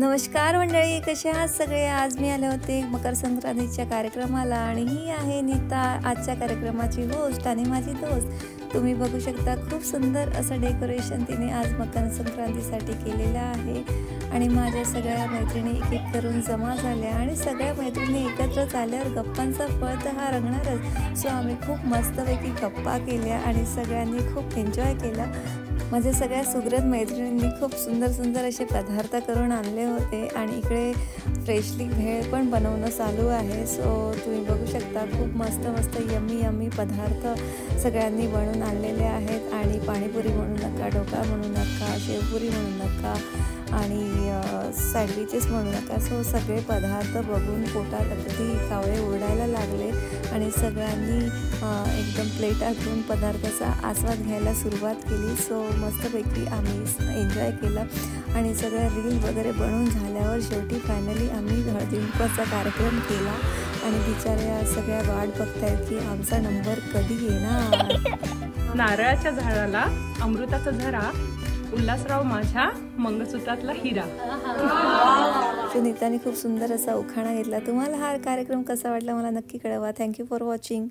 नमस्कार मंडळी, कसे आहात सगळे। आज मी आले होते मकर संक्रांतीच्या कार्यक्रमाला आणि ही आहे नीता, आजच्या कार्यक्रमाची होस्ट आणि माझी दोस्त। तुम्ही बघू शकता खूप सुंदर असं डेकोरेशन तिने आज मकर संक्रांतीसाठी केलेलं आहे आणि माझ्या सगळ्या मैत्रिणी एक एक करून जमा झाल्या आणि सगळ्या मैत्रिणी एकत्र झाल्यावर गप्पांचा फळ तर हा रंगणारच। सो आम्ही खूप मस्तपैकी गप्पा केल्या आणि सगळ्यांनी खूप एन्जॉय केला। माझ्या सगळ्या सुगरत मैत्रिणींनी खूप सुंदर सुंदर असे पदार्थ करून आणले होते आणि इकडे फ्रेशली भेळ पण बनवणं चालू आहे। सो तुम्ही बघू शकता खूप मस्त मस्त यम्मी पदार्थ सगळ्यांनी बनवून आणलेले आहेत आणि पाणीपुरी म्हणू नका, ढोकळा म्हणू नका, शेवपुरी म्हणू नका आणि सँडविचेस म्हणू नका। सो सगळे पदार्थ बघून पोटात अगदी कावळे ओरडायला लागले आणि सगळ्यांनी एकदम प्लेटातून पदार्थाचा आस्वाद घ्यायला सुरुवात केली। सो मस्तपैकी आम्ही एन्जॉय केलं आणि सगळं रील वगैरे बनवून झाल्यावर शेवटी फायनली आम्ही हळदीकुंकवाचा कार्यक्रम केला आणि बिचाऱ्या सगळ्या वाट बघतायत की आमचा नंबर कधी येणार। नारळाच्या झाडाला अमृताचा झरा, उल्हासराव माझ्या मंगळसूत्रातला हिरा। तो नीताने खूप सुंदर असा उखाणा घेतला। तुम्हाला हा कार्यक्रम कसा वाटला मला नक्की कळवा। Thank you for watching.